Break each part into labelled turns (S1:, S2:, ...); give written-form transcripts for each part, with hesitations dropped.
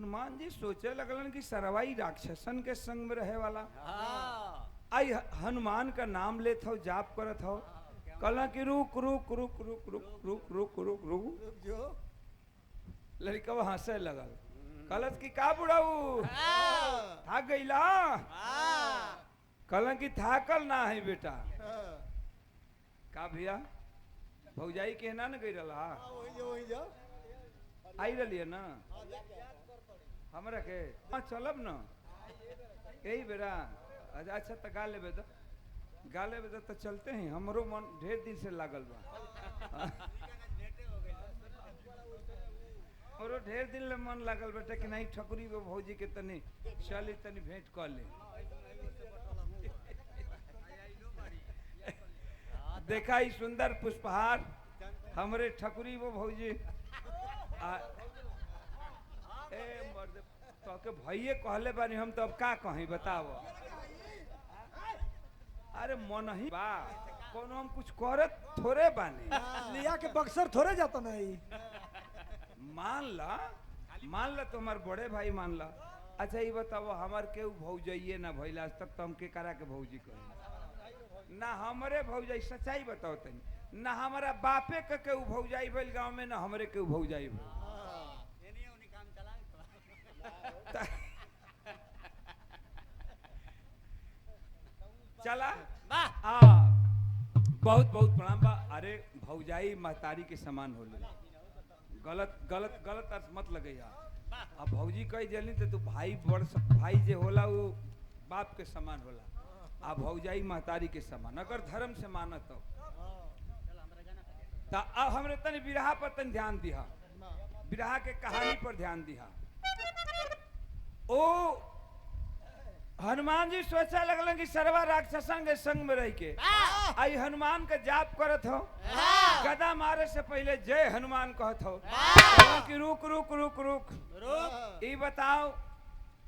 S1: हनुमान जी सोचे लगलन कि सरवाई राक्षसन के संग में रहे वाला आई हनुमान का नाम लेत हो जाप करत हो कहला कि रुक रुक रुक रुक रुक रुक रुक रुक रुक
S2: जो
S1: लड़का हंसे लगल कहलत कि का बुढ़ाऊ थाक गईला कहलन कि थाकल ना है बेटा का भैया भौजाई के ना गई रहा
S2: वही जो
S1: आई रही ना हमरा के चलब न यही बेरा अच्छा तो गा लेबे तो चलते हैं हमरो मन ढेर दिन से लागल बा हमरो ढेर दिन ले मन लागल बेटा कि नहीं ठकुरी को भौजी के तनी चली तनी भेंट कर ले देखा ही सुंदर पुष्पहार हमरे ठकुरी वो भौजी तो के भैये कहले बानी हम तो अब का कहीं बताओ अरे मन ही बा कोनो हम कुछ करत थोड़े बानी
S2: लिया के बक्सर थोड़े जाता नहीं
S1: मान ला तुम्हार बड़े भाई मान ला अच्छा ये बताओ हमार के भौजाइए ना भइला आज तक तो हम के करा के भौजी कही ना हमारे भौजाई सच्चाई बताओ तनी ना हमारा बापे के भौजाई भइल गांव में ना हमरे के भौजाई भइल चला बहुत बहुत प्रणाम बा अरे भौजाई महतारी के समान होले गलत गलत गलत अर्थ मत लगे अब भौजी कह जली तो तू भाई बड़ भाई जे होला वो बाप के समान होला आ भौजाई महतारी के समान अगर धर्म से मानत हो तो अब हमरे तनी बिरहा पर तनी ध्यान दिया बिरहा के कहानी पर ध्यान दिया ओ हनुमान जी सोचा लगलन कि सरवा राक्षसन के संग में रह के आई हनुमान का जाप करत हो गदा मारे से पहले जय हनुमान कहत हो कि रुक रुक रुक रुक ई बताओ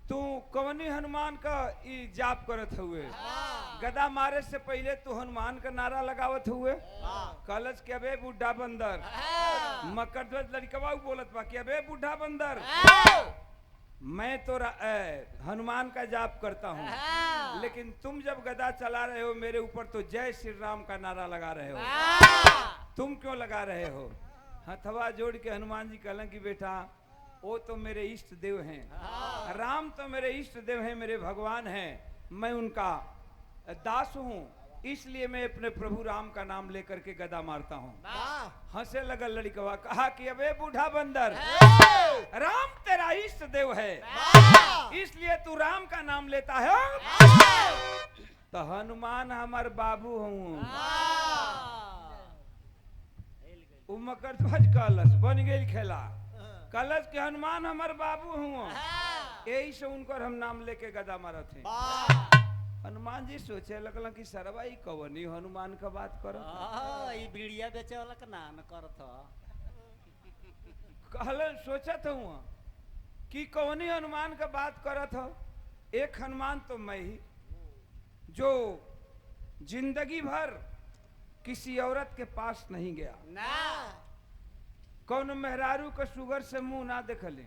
S1: तू कवनी हनुमान का ई जाप करत हुए गदा मारे से पहले तू हनुमान का नारा लगावत हुए कलश के अबे बुढ़ा बंदर मकर ध्वज लड़कवा बोलत बा कि अबे बुढ़ा बंदर मैं तो हनुमान का जाप करता हूँ लेकिन तुम जब गदा चला रहे हो मेरे ऊपर तो जय श्री राम का नारा लगा रहे हो तुम क्यों लगा रहे हो हथवा जोड़ के हनुमान जी कहलन कि बेटा वो तो मेरे इष्ट देव हैं राम तो मेरे इष्ट देव हैं मेरे भगवान हैं मैं उनका दास हूँ इसलिए मैं अपने प्रभु राम का नाम लेकर के गदा मारता हूँ हंसे लगा लड़कवा कहा कि अबे बूढ़ा बंदर राम तेरा इष्ट देव है इसलिए तू राम का नाम लेता है तो हनुमान हमार बाबू हूँ मकर ध्वज कलश बन गई खेला कलश के हनुमान हमार बाबू हूँ यही से उनकर हम नाम लेके गदा मारत हैं हनुमान जी सोचे लगल कि सरवा ई कवनी हनुमान का बात करो
S3: ई बीड़िया बेचे वाला का नाम करत
S1: कहलन सोचत हूँ कि कवनी हनुमान का बात करत हो एक हनुमान तो मैं ही जो जिंदगी भर किसी औरत के पास नहीं गया
S3: ना
S1: कौन मेहरारू का शुगर से मुंह ना देखले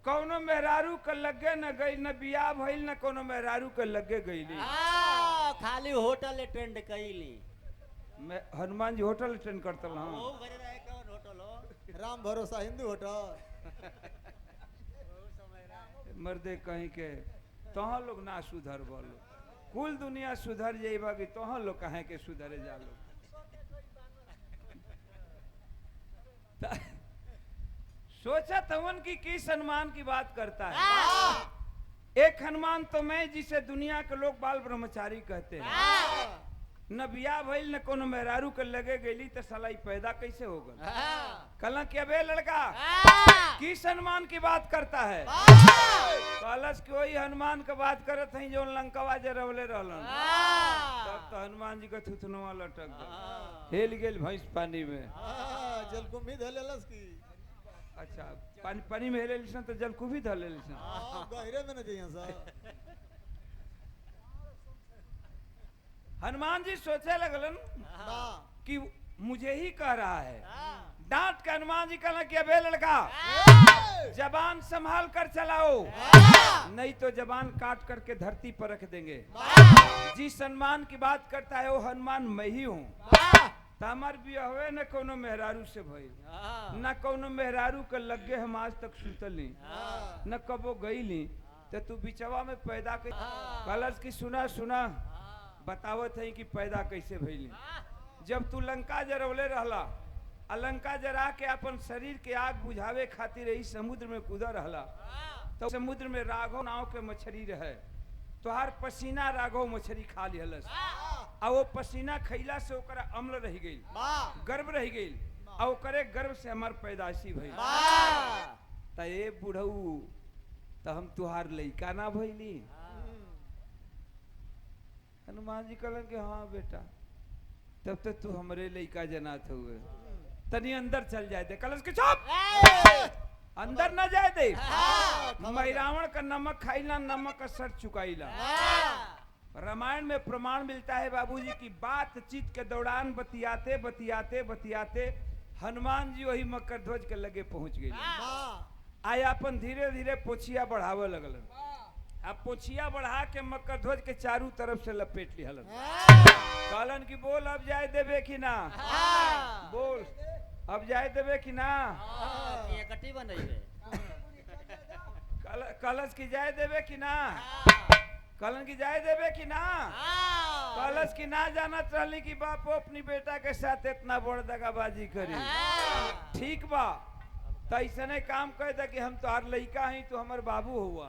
S1: कौनो मेहरारू के लगे न गई न बियाह भइल न कोनो मेहरारू के लगे गईली
S3: खाली होटल अटेंड कईली
S1: हनुमान जी होटल अटेंड करते
S3: ओ घरे रहे कौन होटल हो
S2: राम भरोसा हिंदू होटल
S1: मर्दे कहीं के तोह लोग ना सुधर बोलो कुल दुनिया सुधर जाइबा कि तोह लोग कहे के सुधरे जा लो सोचा हवन की किस हनुमान की बात करता है एक हनुमान तो मैं जिसे दुनिया के लोग बाल ब्रह्मचारी कहते हैं न बियाह भइल न कोनो मेहरारू के लगे गईली तो सलाई पैदा कैसे होगा कहला कि अबे लड़का किस हनुमान की बात करता है कलश के वही हनुमान का बात करत हैं जो लंकावा जरवले रहलन तब तो हनुमान जी का थुथनवा लटक गए हेल गेल भैंस पानी में
S2: जलकुंभी धलेलस की
S1: अच्छा पानी में हेले लिसन तो जल कुभी धले लिसन
S2: गहरे में न जइया सा हनुमान
S1: जी सोचे लगलन कि मुझे ही कह रहा है डांट के हनुमान जी कहला कि अबे लड़का जबान संभाल कर चलाओ, नहीं तो जबान काट करके धरती पर रख देंगे। जिस हनुमान की बात करता है वो हनुमान मैं ही हूँ। हमार बियाहवे न कोनो मेहरारू से भइल, न कोनो मेहरारू के लगे हम आज तक सुतली, न कबो गईली। तो तू बिचवा में पैदा कर कलश की सुना सुना बतावत है कि पैदा कैसे भइली। जब तू लंका जरवले रहला, लंका जरा के अपन शरीर के आग बुझावे खातिर यही समुद्र में कूदा रहला, तो समुद्र में राघव नाव के मछली रहे, तोहार पसीना राघव मछली खा लिहलस। आ वो पसीना खैला से ओकरा अम्ल रह गई, गर्भ रह गई, और ओकरे गर्भ से हमार पैदाइशी भइल। त ए बुढ़ऊ त हम तुहार लइका ना भइली। हनुमान जी कहलन कि हाँ बेटा, तब तक तू हमरे लइका जनात हुए, तनी अंदर चल जाए दे। कलश के चुप, अंदर न जाए दे। रावण का नमक खाइला, नमक का सर चुकाइला। रामायण में प्रमाण मिलता है बाबूजी की बातचीत के दौरान बतियाते बतियाते बतियाते हनुमान जी वही मकर ध्वज के लगे पहुंच गए। आया अपन धीरे धीरे पोछिया बढ़ावे लगल। अब पोछिया बढ़ा के मकर ध्वज के चारों तरफ से लपेट लिहलन। कहलन कि बोल अब जाए देवे कि ना, बोल अब जाए देवे कि ना।
S3: एकटी बनैबे
S1: कलश की जाए देवे कि ना, कलन की जाए देवे कि ना। कलश की ना जानत रहली कि बाप अपनी बेटा के साथ इतना बड़ दगाबाजी करी। ठीक बा, तैसने काम कह दे कि हम तोहार लइका हई, तू हमर बाबू हुआ।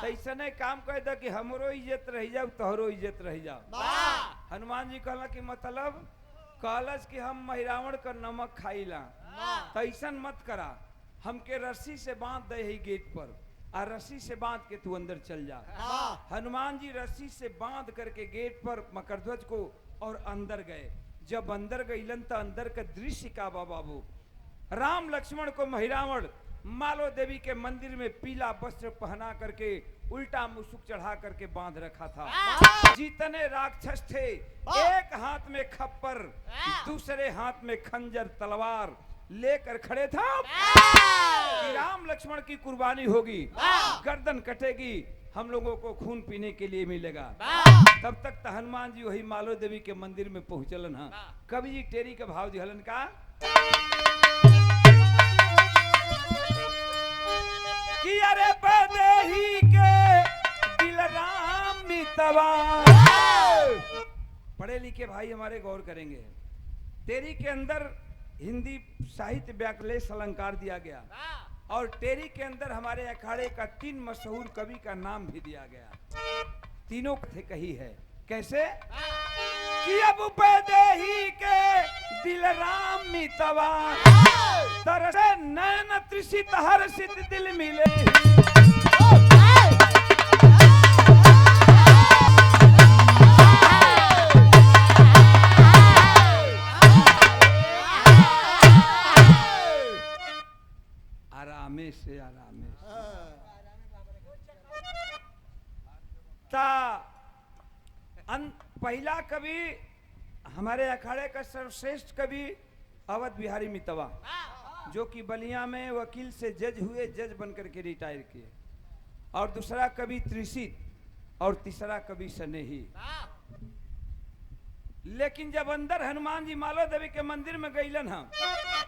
S1: तैसने काम कह दे कि हमरो इज्जत रह जाओ, तोहरो इज्जत रह जाओ। हनुमान जी कहला कि मतलब कलश कि हम महिरावण का नमक खाइला, तैसन मत करा, हमके रस्सी से बांध दे ही गेट पर, और रस्सी से बांध के तू अंदर चल जा। हनुमान जी रस्सी से बांध करके गेट पर मकरध्वज को और अंदर गए। जब अंदर गईलन तो अंदर का दृश्य का बाबू, राम लक्ष्मण को महिरावण मालो देवी के मंदिर में पीला वस्त्र पहना करके उल्टा मुसुक चढ़ा करके बांध रखा था। जितने राक्षस थे, एक हाथ में खप्पर, दूसरे हाथ में खंजर तलवार लेकर खड़े था कि राम लक्ष्मण की कुर्बानी होगी, गर्दन कटेगी, हम लोगों को खून पीने के लिए मिलेगा। तब तक तो हनुमान जी वही मालो देवी के मंदिर में पहुंचलन। हाँ, कवि जी टेरी के भाव दिहलन का कि अरे बदेही के दिल राम मितवा। पढ़े लिखे भाई हमारे गौर करेंगे, टेरी के अंदर हिंदी साहित्य व्याकलेश अलंकार दिया गया, और टेरी के अंदर हमारे अखाड़े का 3 मशहूर कवि का नाम भी दिया गया। तीनों थे कही है कैसे कि अब बदेही के दिल राम मितवा, तरसे नैन त्रिषित हर्षित दिल मिले। आरामे से आरामे पहला कवि हमारे अखाड़े का सर्वश्रेष्ठ कवि अवध बिहारी मितवा, जो कि बलिया में वकील से जज हुए, जज बनकर के रिटायर किए। और दूसरा कवि त्रिषित, और तीसरा कवि स्नेही। लेकिन जब अंदर हनुमान जी मालो देवी के मंदिर में गईलन हम,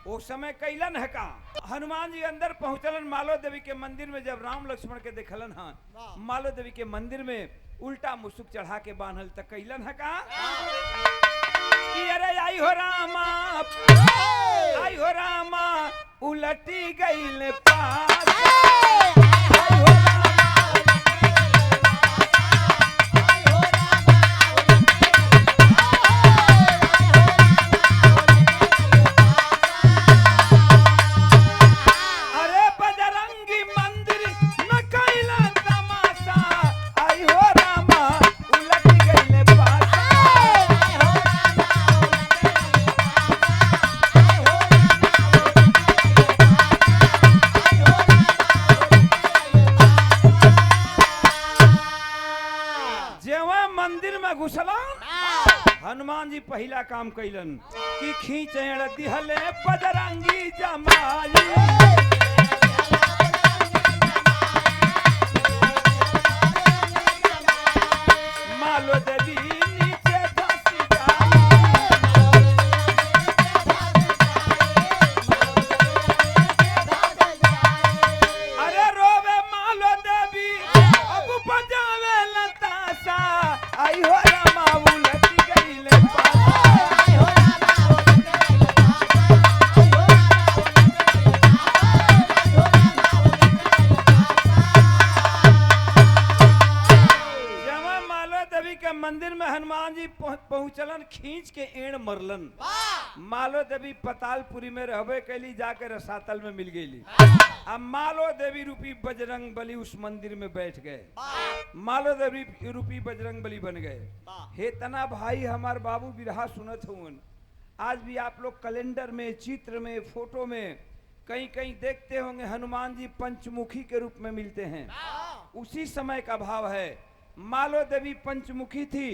S1: वो समय कैलन है का हनुमान जी अंदर पहुंचलन मालो देवी के मंदिर में। जब राम लक्ष्मण के देखलन हाँ मालो देवी के मंदिर में उल्टा मुसुक चढ़ा के बांधल, तक कैलन है का कि अरे आई हो रामा, आई हो रामा, उलटी गईल पास। हनुमान जी पहला काम कैलन कि खींचेड़ दिहले बजरंगी जमाई। मालो देवी नीचे धस जाई। अरे रोवे मालो देवी अब बजावे लतासा। आई हो रामा उलट गईले पासा। जमा मालो देवी के मंदिर में हनुमान जी पहुंचलन, खींच के एड़ मरलन। मालो देवी पतालपुरी में रहबे कैली, जाके रसातल में मिल गई। अब मालो देवी रूपी बजरंग बली उस मंदिर में बैठ गए। मालो देवी रूपी बजरंग बली बन गए। हे तना भाई हमार बाबू बिरहा सुनत हुन। आज भी आप लोग कैलेंडर में, चित्र में, फोटो में कहीं कहीं देखते होंगे हनुमान जी पंचमुखी के रूप में मिलते हैं। उसी समय का भाव है। मालो देवी पंचमुखी थी,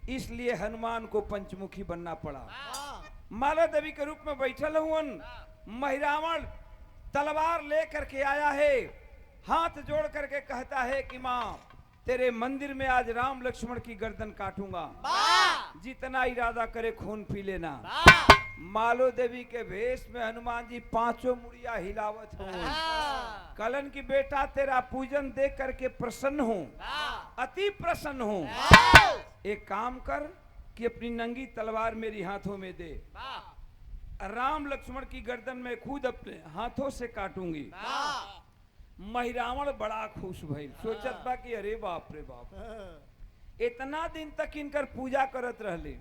S1: इसलिए हनुमान को पंचमुखी बनना पड़ा। मालो देवी के रूप में बैठल हुन। महिरावण तलवार लेकर के आया है, हाथ जोड़ करके कहता है कि माँ तेरे मंदिर में आज राम लक्ष्मण की गर्दन काटूंगा, जितना इरादा करे खून पी लेना। मालो देवी के भेष में हनुमान जी पांचों मुड़िया हिलावत हो। कलन की बेटा तेरा पूजन देख करके प्रसन्न हूँ, अति प्रसन्न हूँ। एक काम कर कि अपनी नंगी तलवार मेरी हाथों में दे, राम लक्ष्मण की गर्दन में खुद अपने हाथों से काटूंगी। महिरावण बड़ा खुश भइल, सोचत बा कि अरे बाप रे बाप, इतना दिन तक इनकर पूजा करत रहली,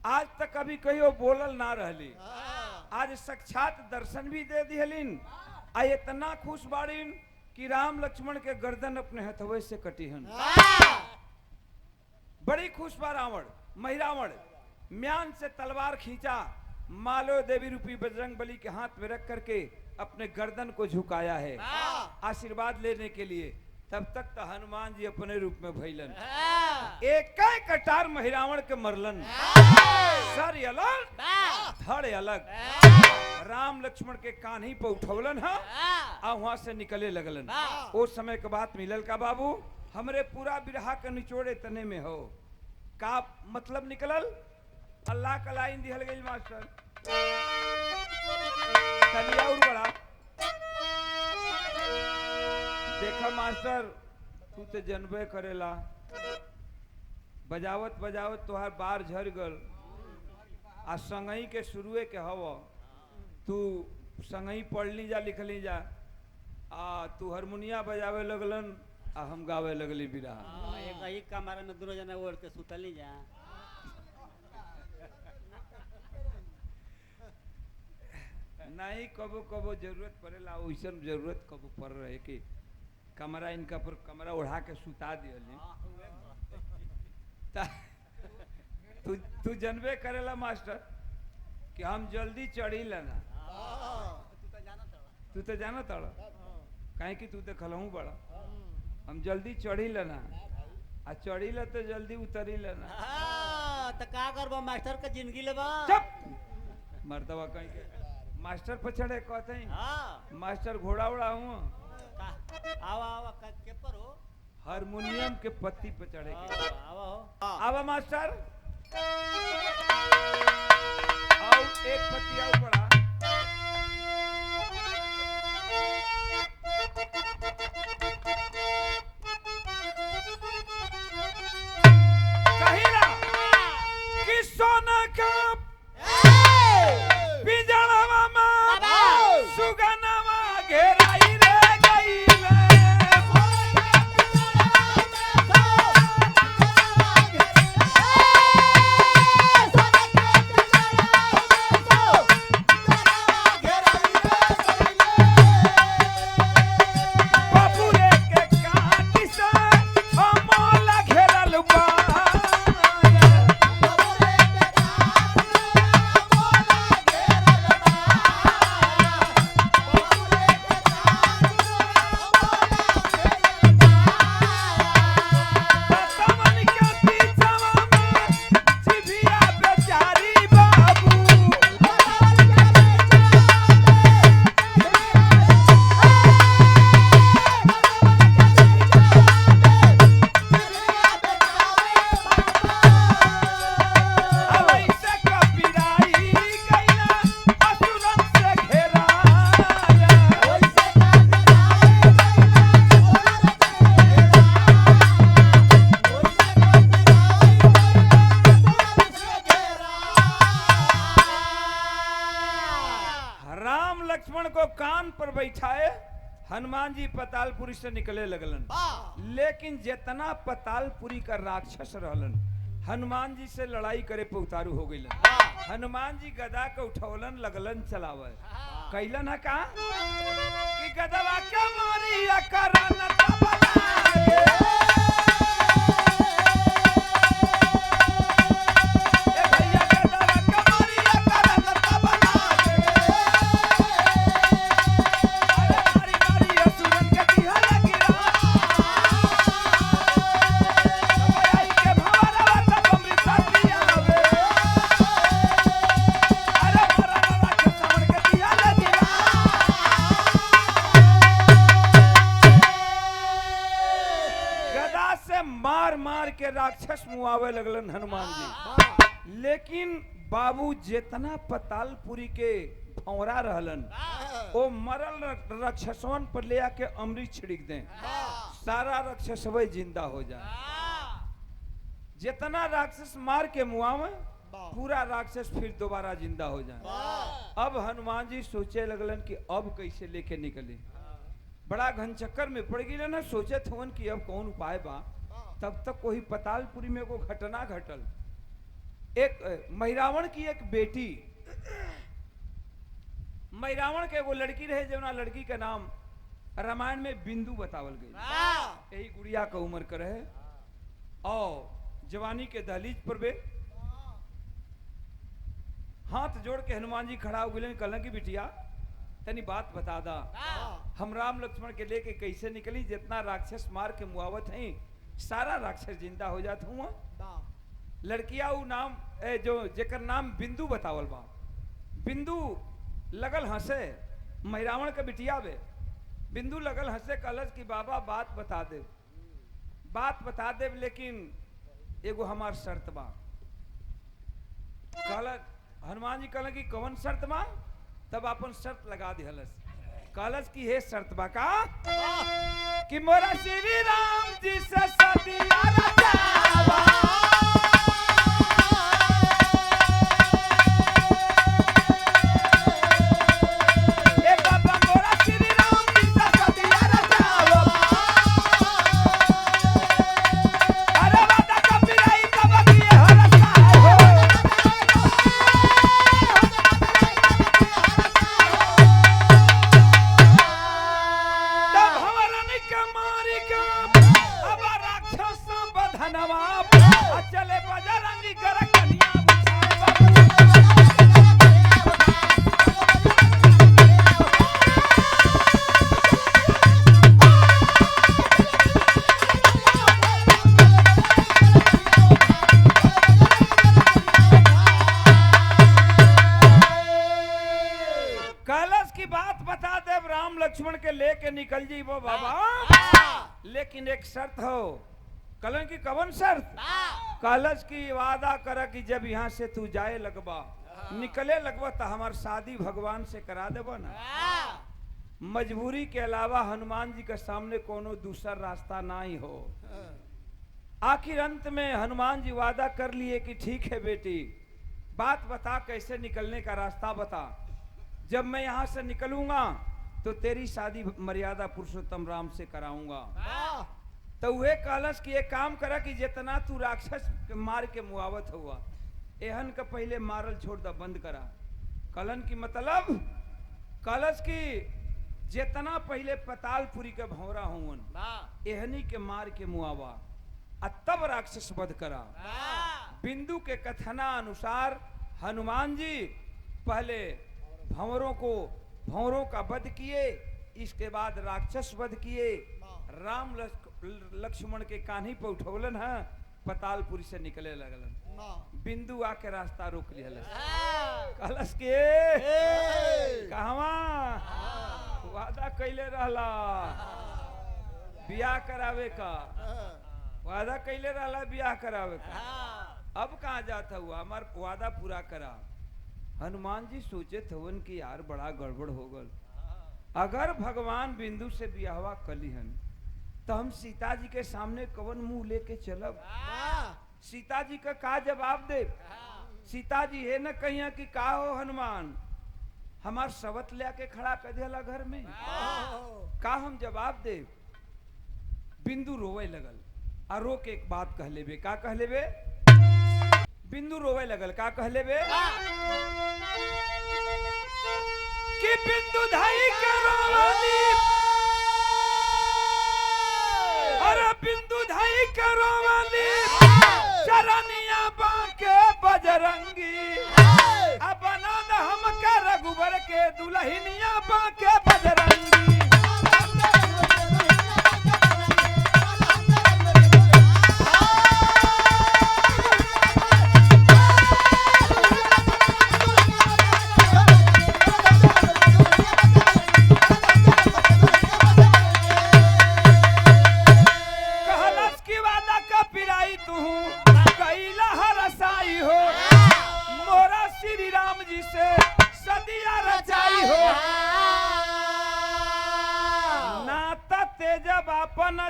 S1: आज तक कभी कहियो बोलल ना रहली, आज साक्षात दर्शन भी दे दिहलिन। आ इतना खुश बाड़ीन कि राम लक्ष्मण के गर्दन अपने हथवे से कटी हन। बड़ी खुश बा रावण। महिरावण म्यान से तलवार खींचा, मालो देवी रूपी बजरंग बली के हाथ में रख करके अपने गर्दन को झुकाया है आशीर्वाद लेने के लिए। तब तक तो हनुमान जी अपने रूप में भइलन। एक कटार महिरावण के मरलन, सर अलग धड़ अलग। राम लक्ष्मण के कान्ही पे उठौलन है और वहां से निकले लगलन। उस समय के बात मिलल का बाबू, हमरे पूरा बिरहा के निचोड़े तने में हो का मतलब निकलल। अल्लाह का लाइन दिहल गई मास्टर, तनिया और बड़ा देखा मास्टर, तू तो जनबे करेला, बजावत बजावत तोहार बार झर गल। आ संगई के शुरुए के हव, तू संगई पढ़ली जा लिखली जा। तू हारमोनिया बजावे लगलन आ हम गावे लगली बिरहा।
S3: एक ही कमरा में दोनों जना ओढ़ के सुतली जा।
S1: नहीं, कबो कबो जरूरत पड़ेला, वैसन जरूरत कबो पड़ रहे कि कमरा इनका पर कमरा उड़ा के सुता दियली। तू जनबे करेला मास्टर कि हम जल्दी चढ़ी लेना। तू तो जाना तड़ा कहीं कि तू तो खलहू बड़ा, हम जल्दी चढ़ी लेना आ चढ़ी ले तो जल्दी उतरी लेना।
S3: तो का करबा मास्टर का जिंदगी लेबा।
S1: चुप मर्दवा कहीं के मास्टर पर चढ़े कहते हैं मास्टर घोड़ा उड़ा हूँ।
S3: आवा आवा के पर हो,
S1: हारमोनियम के पत्ती पे चढ़े के।
S3: आवा हो,
S1: आवा मास्टर, आओ एक पत्ती आओ बड़ा। कहिला कि सोना का बिजड़वा में सुगनवा घेराई रे गईले। बबुरे के काटी से अमोला घेरल बा। हनुमान पर बैठाए हनुमान जी पतालपुरी से निकले लगलन। लेकिन जितना पतालपुरी का राक्षस रहलन हनुमान जी से लड़ाई करे पे उतारू हो गईलन। हनुमान जी गदा के उठौलन लगलन चलावे कैलन है का कि गदवा के मारी करन तबलागे ए भैया गदवा के मारी करन तबलागे अरे मारी मारी असुरन के दिहल गिरा आई के भवरवा तब अमृत पियावे अरे मरनवा के समर के दिहल गिरा गदा से मार मार के राक्षस मुआवे लगलन हनुमान जी। लेकिन बाबू जितना पतालपुरी के भौरा रहलन ओ मरल राक्षसवन पर ले आके अमृत छिड़क दें सारा राक्षस जिंदा हो जाए। जितना राक्षस मार के मुआवे पूरा राक्षस फिर दोबारा जिंदा हो जाए। अब हनुमान जी सोचे लगलन कि अब कैसे लेके निकले। बड़ा घन चक्कर में पड़ गई ना सोचे थवन कि अब कौन उपाय बा। तब तक कोई पतालपुरी में को घटना घटल। एक महिरावण की एक बेटी महिरावण के एगो लड़की रहे जवना लड़की का नाम रामायण में बिंदु बतावल गई। यही गुड़िया का उम्र का रहे और जवानी के दहलीज पर बे हाथ जोड़ के हनुमान जी खड़ा हो गए कहलन की बिटिया तनी बात बता दा हम राम लक्ष्मण के लेके कैसे निकली जितना राक्षस मार के मुआवत हैं सारा राक्षस जिंदा हो जात हुआ। लड़किया उ नाम जो जेकर नाम बिंदु बतावल बा बिंदु लगल हंसे महिरावण के बिटिया बे बिंदु लगल हंसे कहलस कि बाबा बात बता दे लेकिन एगो हमार शर्त बा। कहलक हनुमान जी कहलन कि कौन शर्त बा। तब अपन शर्त लगा दिहलस कहलस कि हे शर्त बा का कि मोरा श्री राम जी से सदिया रचावा ए बाबा मोरा श्री राम जी से सदिया रचावा अरे वादा कपिराई कब किए हरसा हो चले बजरंगी कर कन्या कलश की बात बता दे राम लक्ष्मण के लेके निकल जी वो बाबा। लेकिन एक शर्त हो कलन की कवन शर्त कलश की वादा कर कि जब यहाँ से तू जाए लगबा निकले लगबा तो हमार शादी भगवान से करा देबा ना। मजबूरी के अलावा हनुमान जी के सामने कोनो दूसरा रास्ता ना ही हो। आखिर अंत में हनुमान जी वादा कर लिए कि ठीक है बेटी बात बता कैसे निकलने का रास्ता बता। जब मैं यहाँ से निकलूंगा तो तेरी शादी मर्यादा पुरुषोत्तम राम से कराऊंगा। तो वह कलश की एक काम करा कि जितना तू राक्षस मार के मुआवत हुआ एहन का पहले मारल छोड़ दा बंद करा। कलन की मतलब कलश की जितना पहले पतालपुरी के भौरा हुवन एहनी के मार के मुआवा आ तब राक्षस वध करा। बिंदु के कथना अनुसार हनुमान जी पहले भंवरों का वध किए इसके बाद राक्षस वध किए। राम लक्ष्मण के कान्ही पर उठौलन है पतालपुरी से निकले लगलन। बिंदु आके रास्ता रोक लिया कलश के कहवा वादा कैले रहला बियाह करावे का वादा कैले रहला बियाह करावे का अब कहाँ जाता हुआ हमार वादा पूरा करा। हनुमान जी सोचे थवन कि यार बड़ा गड़बड़ हो गल। अगर भगवान बिंदु से बियाहवा कली हन तो हम सीता जी के सामने कवन मुंह लेके चलब। सीता जी का जवाब दे। सीता जी है न कहिया कि का हो हनुमान हमार सवत ले के खड़ा कर दिया घर में। का हम जवाब दे? बिंदु रोवे लगल आ रो के एक बात कह लेबे। का कह लेबे? बिंदु रोवे लगल। का कह लेबे? कि बिंदु धाई के रोवाली, अरे बिंदु धाई के रोवाली, चरनिया बांके बजरंगी, अब बना न हमका रघुबर के दुल्हनिया बांके बजरंगी।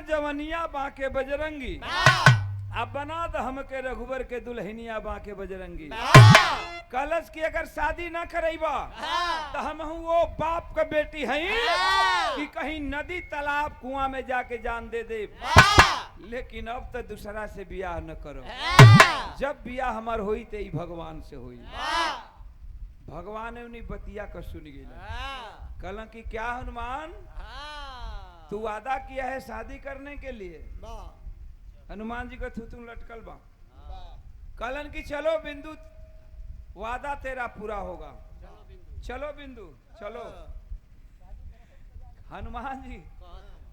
S1: जवनिया बांके बजरंगी, अब बना द हमके रघुबर के दुल्हनिया बांके बजरंगी। कलश की अगर शादी ना करेबा तो हम वो बाप का बेटी हैं कि कहीं नदी तालाब कुआं में जाके जान दे दे। लेकिन अब तो दूसरा से बियाह न करो। जब बियाह हमार होई ते ही भगवान से होई। भगवान ने उन्हीं बतिया का सुन गया। कल की क्या हनुमान, तू वादा किया है शादी करने के लिए। हनुमान जी का थुथुन लटकल बा। कलन की चलो बिंदु, वादा तेरा पूरा होगा। चलो बिंदु चलो। हनुमान जी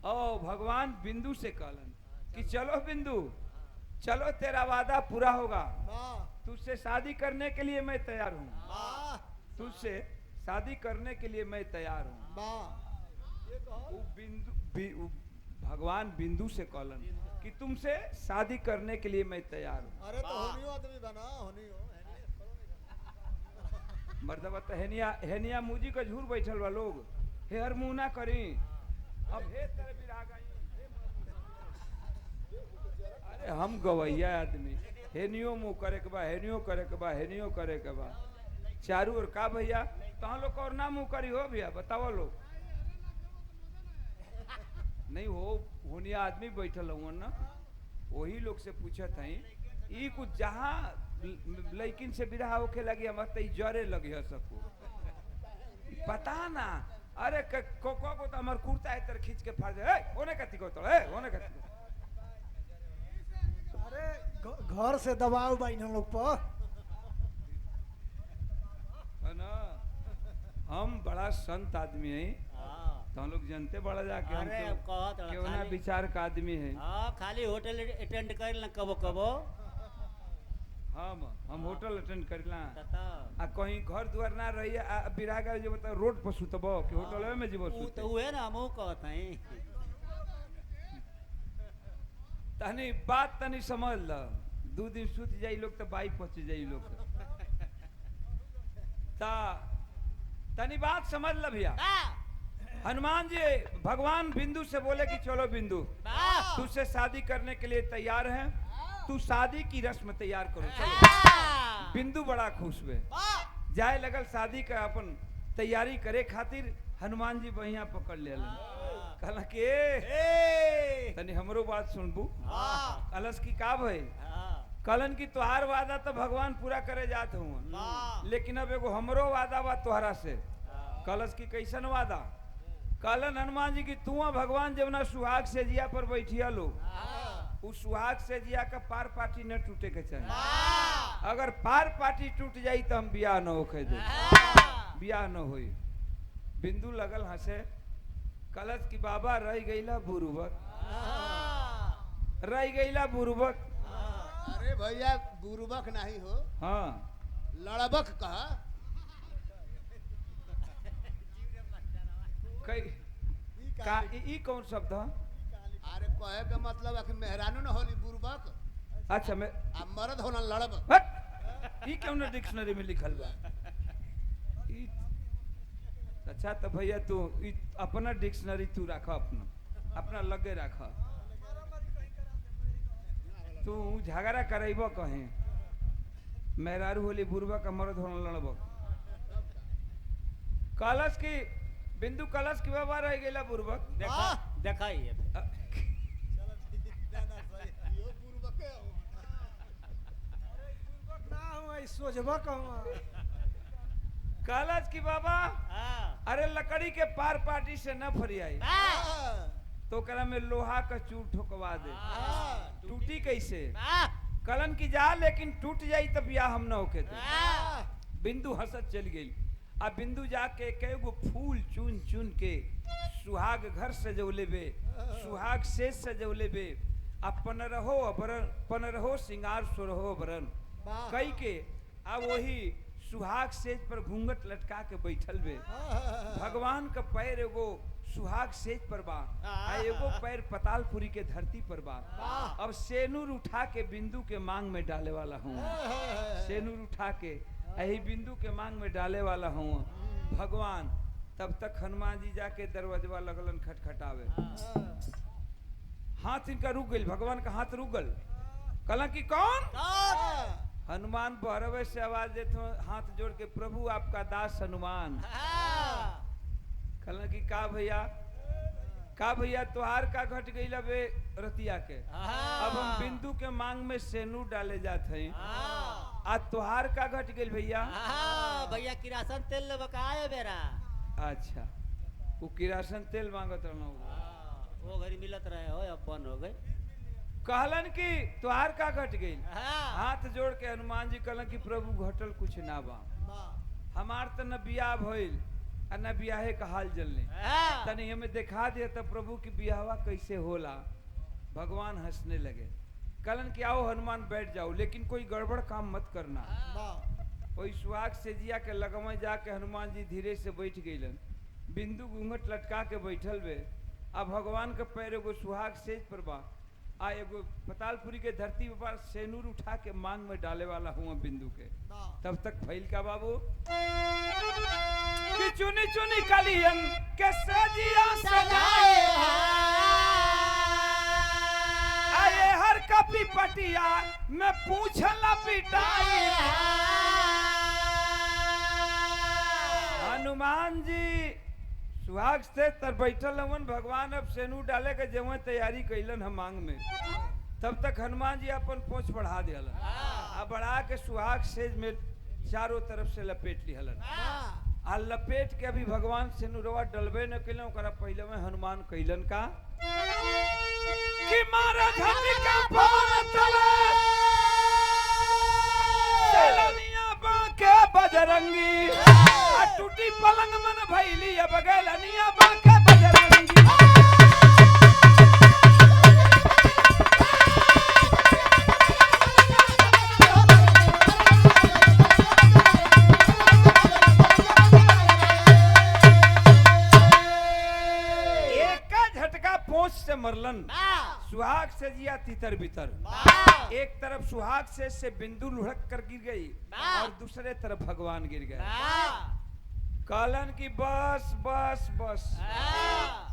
S1: ओ भगवान बिंदु से कलन कि चलो बिंदु चलो, तेरा वादा पूरा होगा। तुझसे शादी करने के लिए मैं तैयार हूँ। तुझसे शादी करने के लिए मैं तैयार हूँ। भगवान बिंदु से कॉलन कि तुमसे शादी करने के लिए मैं तैयार हूँ।
S2: अरे तो होनियो आदमी बना होनियो
S1: मर्दबा तो हेनिया मुजी का झूर बैठल बा लोग। हे हर मुंह ना करी। अब हे तेरे बिरा गई। अरे हम गवैया आदमी, हेनियो मुंह करे के बा, हेनियो करे के बा, हेनियो करे के बा। चारू और का भैया तहां लोग और ना मुंह करी हो भैया, बताओ लोग। नहीं हो होनिया आदमी बैठल हुआ ना, वही लोग से पूछत हैं ई कुछ जहाँ लड़किन से बिरहा होके लगी हम तई जरे लगी है सबको पता ना। अरे को तो हमार कुर्ता है तर खींच के फाड़ दे। ओने कति को तो ओने कति को।
S2: अरे घर से दबाव बा इन लोग पर
S1: है ना। हम बड़ा संत आदमी हैं तो हम लोग जानते बड़ा जाके हम तो क्यों ना विचार का आदमी है।
S3: खाली होटल अटेंड कर ना कबो कबो।
S1: हम होटल अटेंड करला आ कहीं घर द्वार ना रही बिरागा जे बता रोड पर सुतबो कि होटल में जीवो सुत।
S3: तो उहे ना हम कहत हैं
S1: तनी बात तनी समझ ल। 2 दिन सुत जाई लोग तो बाई पहुंच जाई लोग। ता तनी बात समझ ल भैया। हनुमान जी भगवान बिंदु से बोले कि चलो बिंदु तुझसे शादी करने के लिए तैयार हैं, तू शादी की रस्म तैयार करो चलो। बिंदु बड़ा खुश हुए, जाए लगल शादी का अपन तैयारी करे खातिर। हनुमान जी बहिया पकड़ ले कहला कि तनी हमरो बात सुनबू। कलश की का भई? कलन की तोहार वादा तो भगवान पूरा करे जात हूँ, लेकिन अब एगो हमरो वादा बा तोहरा से। कलश की कैसन वादा? कलन हनुमान जी की तू भगवान जब ना सुहाग से जिया पर बैठिया लोग, उस सुहाग से जिया का पार पाटी न टूटे के चाहिए। अगर पार पाटी टूट जाई तो हम बियाह न होके दे। बियाह न होई। बिंदु लगल हंसे। कलश की बाबा रह गईला बुरुबक, रह गईला बुरुबक।
S4: अरे भैया बुरुबक नहीं हो,
S1: हाँ
S4: लड़बक कहा।
S1: का ई कौन शब्द है?
S4: अरे कहे के मतलब है कि मेहरानू न होली बुरुबक।
S1: अच्छा मैं
S4: अब मर्द होना लड़बक।
S1: ई क्यों ना डिक्शनरी में लिखल बा? अच्छा तो भैया तू अपना डिक्शनरी तू रखा, अपना लगे रखा। तू झगड़ा करेबो कहीं मेहरारू होली बुरुबक का मर्द होना लड़बक। कलश की बिंदु कलश की बाबा रह गेला बुर्बक
S3: देखा देखाइए
S4: यो बुरबके हो।
S2: ना हुआ सोचबा कहवा
S1: कलश की बाबा
S3: हाँ
S1: अरे लकड़ी के पार पार्टी से न फरियाई तो करा में लोहा का चूर ठोकवा दे टूटी कैसे कलन की जा लेकिन टूट जाई तब या हम न होके दे बिंदु हंसत चल गई अब बिंदु जाके कई गो फूल चुन चुन के सुहाग घर सजौले बे सुहाग शेष सजौले बे अब पनरहो सिंगार सोरहो बरन कई के अब वही सुहाग सेज पर घूंघट लटका के बैठल बे भगवान का पैर एगो सुहाग सेज पर बा आ एगो पैर पतालपुरी के धरती पर बा अब सेनूर उठा के बिंदु के मांग में डाले वाला हूँ सेनूर उठा के यही बिंदु के मांग में डाले वाला हूँ भगवान तब तक हनुमान जी जाके दरवाजा लगलन खटखटावे हाथ इनका रुक गई भगवान का हाथ रुक गल कला की कौन हनुमान बहरवे से आवाज देते हो हाथ जोड़ के प्रभु आपका दास हनुमान कल की का भैया तुहार का घट गई बे रतिया के अब हम बिंदु के मांग में सेनूर डाले जाते हैं आज तुहार का घट गई भैया
S3: भैया किरासन तेल ले बकाया बेरा
S1: अच्छा वो किरासन तेल मांगत रहना
S3: वो घरी मिलत रहे हो अब बंद हो गए
S1: कहलन की तुहार का घट गई हाथ जोड़ के हनुमान जी कहलन की प्रभु घटल कुछ ना बा हमार तो न बियाह भइल और न बियाहे का हाल जलने तनी हमें दिखा दिया तब प्रभु की बियाहवा कैसे होला भगवान हंसने लगे कहलन की आओ हनुमान बैठ जाओ लेकिन कोई गड़बड़ काम मत करना कोई सुहाग से जिया के लगमे जाके हनुमान जी धीरे से बैठ गईलन बिंदु घूंघट लटका के बैठल बे अब भगवान का पैर एगो सुहाग सेज पर बा आ एगो पतालपुरी के धरती पर सेनूर उठा के मांग में डाले वाला हुआ बिंदु के तब तक फैल का बाबू कि चुनी चुनी कलियन के सजिया सजाए आए हर कपी पटिया में पूछला पिटाई हनुमान जी सुहाग से तर बैठल हवन भगवान अब सेनूर डाले के जवन तैयारी कैलन हम मांग में तब तक हनुमान जी अपन पोंछ बढ़ा दिलन आ बढ़ा के सुहाग सेज में चारों तरफ से लपेट लिहलन आ लपेट के अभी भगवान सेनूरवा डलबे न कैलन ओकरा पहले में हनुमान कैलन का कि मारा झटिका पवन तले चलनिया बाके बजरंगी आ टूटी पलंग मन भैली अब गैलनिया बाके बजरंगी से मरलन सुहाग से जिया तीतर भीतर एक तरफ सुहाग से बिंदु लुढ़क कर गिर गई और दूसरे तरफ भगवान गिर गए कहलन की बस बस बस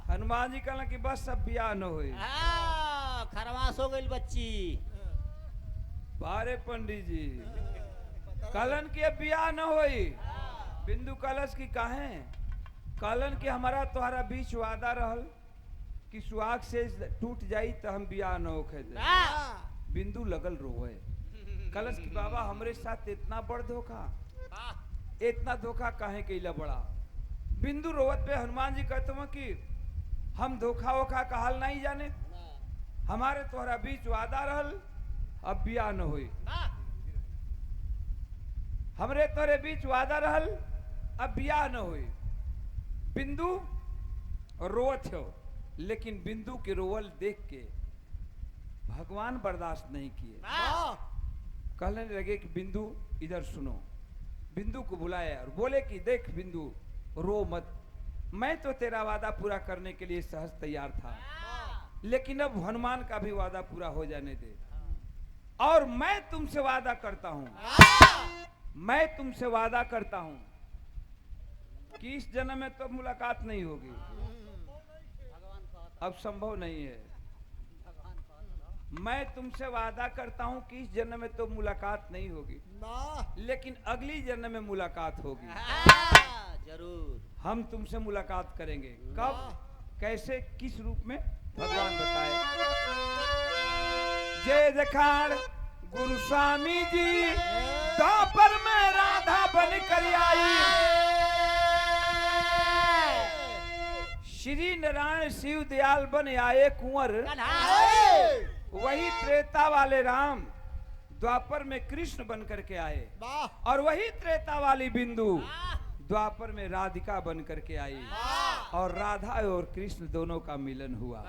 S1: हनुमान जी कहलन की बस अब बियाह न हुई
S3: खरवास हो गई बच्ची
S1: बारे पंडित जी कहलन की अब बियाह न हुई बिंदु कलश की काहे कहलन की हमारा तुम्हारा बीच वादा रहल कि सुहाग से टूट जाई तो हम बियाह न होखे दे बिंदु लगल रोए कलश की बाबा हमरे साथ इतना बड़ धोखा इतना धोखा काहे कैला बड़ा बिंदु रोवत पे हनुमान जी कहते हैं कि हम धोखा वोखा का हाल नहीं जाने हमारे तोहरा बीच वादा रहल अब बियाह न हुई हमरे तोरे बीच वादा रहल अब बियाह न हुई बिंदु रोवत हो लेकिन बिंदु के रोवल देख के भगवान बर्दाश्त नहीं किए कहने लगे कि बिंदु इधर सुनो बिंदु को बुलाया और बोले कि देख बिंदु रो मत मैं तो तेरा वादा पूरा करने के लिए सहज तैयार था लेकिन अब हनुमान का भी वादा पूरा हो जाने दे और मैं तुमसे वादा करता हूं कि इस जन्म में तो मुलाकात नहीं होगी अब संभव नहीं है मैं तुमसे वादा करता हूं कि इस जन्म में तो मुलाकात नहीं होगी लेकिन अगली जन्म में मुलाकात होगी
S3: जरूर।
S1: हम तुमसे मुलाकात करेंगे। कब, कैसे, किस रूप में, भगवान बताए। जय जखाड़ गुरु स्वामी जी द्वापर में राधा बन कर आई। श्री नारायण शिव दयाल बन आए कुंवर, वही त्रेता वाले राम द्वापर में कृष्ण बन करके आए, और वही त्रेता वाली बिंदु द्वापर में राधिका बन करके आई, और राधा और कृष्ण दोनों का मिलन हुआ।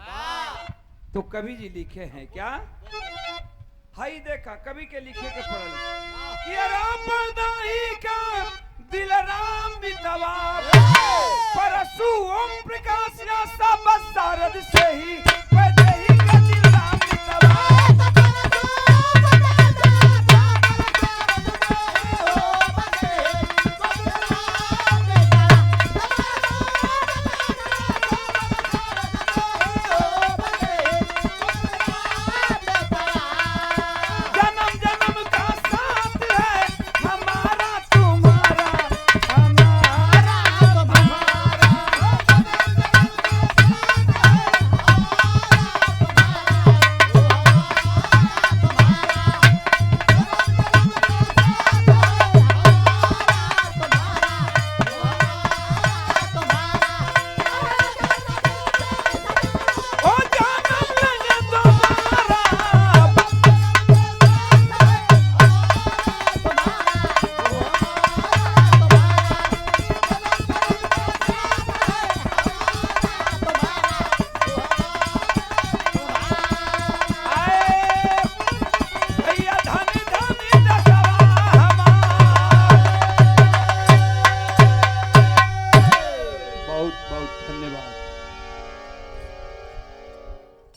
S1: तो कवि जी लिखे हैं क्या, हाई देखा कवि के लिखे के पढ़ल कि राम दाई का दिल राम बितवा परसु ओम प्रकाश या सब सारद से ही